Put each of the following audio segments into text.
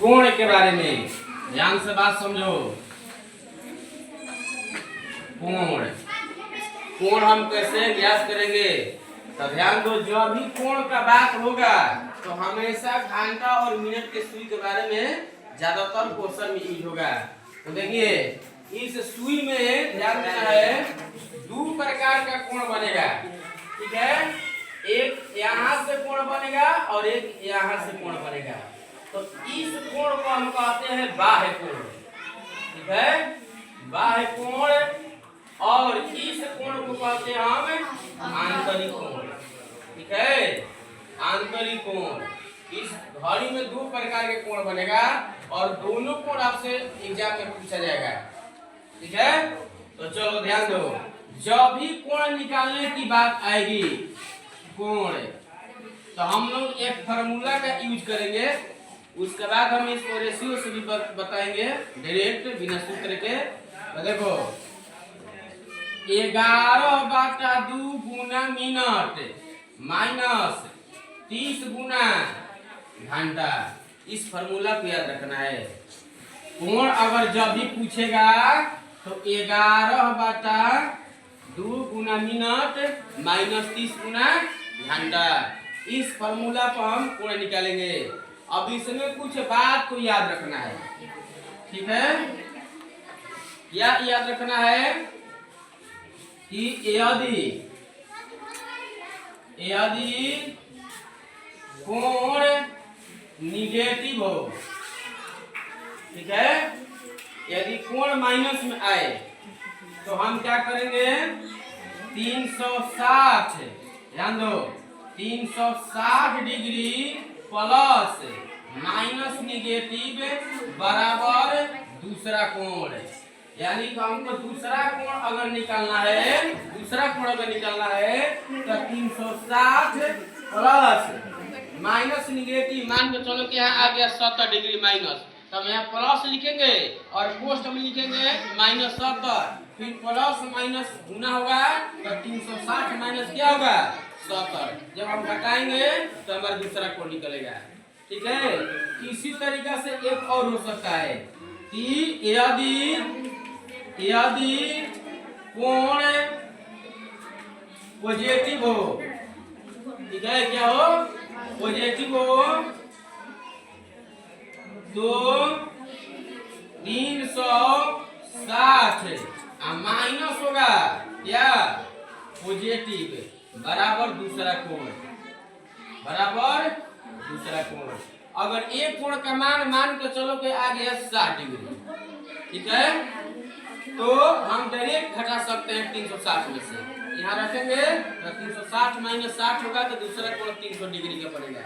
कोण के बारे में ध्यान से बात समझो। कोण कोण हम कैसे ज्ञात करेंगे तो ध्यान दो। जो भी कोण का बात होगा तो हमेशा घंटा और मिनट के सुई के बारे में ज्यादातर क्वेश्चन में यूज होगा। तो देखिए इस सुई में ध्यान देना है, दो प्रकार का कोण बनेगा, ठीक है। एक यहाँ से कोण बनेगा और एक यहाँ से कोण बनेगा। तो इस कोण को हम कहते हैं बाह्य कोण, ठीक है, बाह्य कोण। और इस कोण को कहते हैं हम आंतरिक कोण, ठीक है, आंतरिक कोण। इस घड़ी में दो प्रकार के कोण बनेगा और दोनों कोण आपसे एग्जाम में पूछा जाएगा, ठीक है। तो चलो ध्यान दो, जब भी कोण निकालने की बात आएगी कोण, तो हम लोग एक फार्मूला का यूज करेंगे। उसके बाद हम इसको रेशियो से भी बताएंगे डायरेक्ट बिना सूत्र के। तो देखो 11/2 गुना मिनट माइनस 30 गुना घंटा, इस फार्मूला को याद रखना है। कोण अगर जब भी पूछेगा तो 11/2 गुना मिनट माइनस 30 गुना घंटा, इस फार्मूला पर हम कोण निकालेंगे। अब इसमें कुछ बात को याद रखना है, ठीक है। क्या याद रखना है कि यदि कोण निगेटिव हो, ठीक है, यदि कोण माइनस में आए तो हम क्या करेंगे 360, ध्यान दो, 360 डिग्री प्लस माइनस निगेटिव बराबर दूसरा कोण। यानी कि हमको दूसरा कोण अगर निकालना है, दूसरा कोण अगर निकालना है तो 360 प्लस माइनस निगेटिव, मान के चलो कि यहाँ आ गया 70 डिग्री माइनस, तब यहाँ प्लस लिखेंगे और पोस्ट में लिखेंगे -70, फिर प्लस माइनस गुना होगा तो 360 माइनस क्या होगा 70। जब हम घटाएंगे तो हमारा दूसरा कोण निकलेगा, ठीक है। इसी तरीका से एक और हो सकता है कि यदि कोण पॉजिटिव हो, ठीक है, क्या हो पॉजिटिव हो, तो 360 माइनस होगा क्या पॉजिटिव बराबर दूसरा कोण, बराबर दूसरा कोण। अगर एक कोण का मान के चलो कि आ गया 60 डिग्री, ठीक है, तो हम डायरेक्ट घटा सकते हैं 360 में से, यहाँ रखेंगे तो 360 माइनस 60 होगा तो दूसरा कोण 300 डिग्री का पड़ेगा,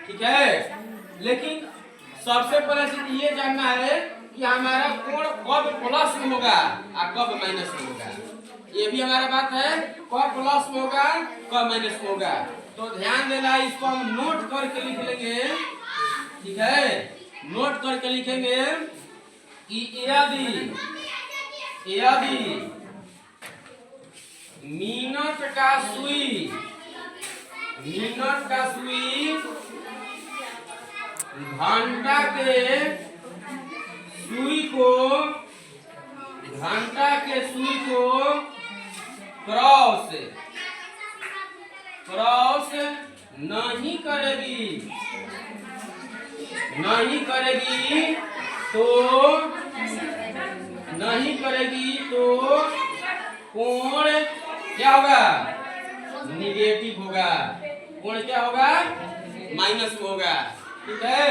ठीक है। लेकिन सबसे पहले चीज ये जानना है कि हमारा कोण कब प्लस में होगा और कब माइनस में होगा, ये भी हमारा बात है, कब प्लस में होगा कब माइनस में होगा। तो ध्यान देना, इसको हम नोट करके लिख लेंगे, ठीक है, नोट करके लिखेंगे कि यदि मिनट का सुई घंटा के सुई को क्रॉस नहीं करेगी तो कोण क्या होगा निगेटिव होगा, कोण क्या होगा माइनस में होगा, ठीक है।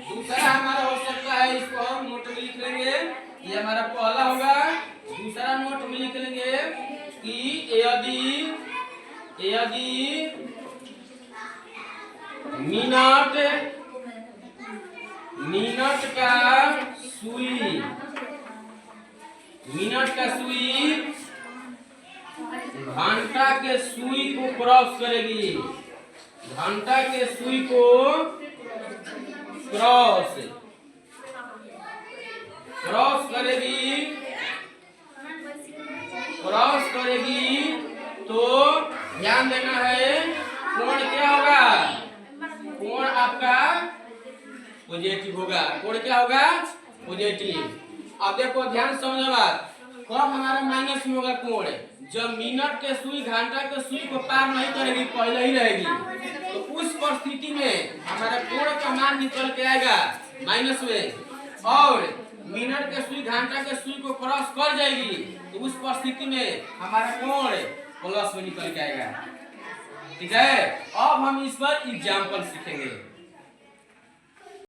दूसरा हमारा हो सकता है, इसको हम नोट में लिख लेंगे, ये हमारा पहला होगा। दूसरा नोट में लिख लेंगे कि यदि मिनट का सुई घंटा के सुई को क्रॉस करेगी, घंटा के सुई को क्रॉस करेगी तो ध्यान देना है कोण क्या होगा, कोण आपका पॉजिटिव होगा। कोण क्या होगा? पॉजिटिव। अब देखो ध्यान समझो बात, कब हमारा माइनस में होगा कोण? जब मिनट के सुई घंटा के सुई को पार नहीं करेगी, पहले ही रहेगी, तो उस परिस्थिति में हमारा कोण का मान निकल के आएगा माइनस में, और मिनट के सुई घंटा के सुई को क्रॉस कर जाएगी, तो उस परिस्थिति में हमारा कोण प्लस में निकल के आएगा। ठीक है, अब हम इस पर एग्जाम्पल सीखेंगे।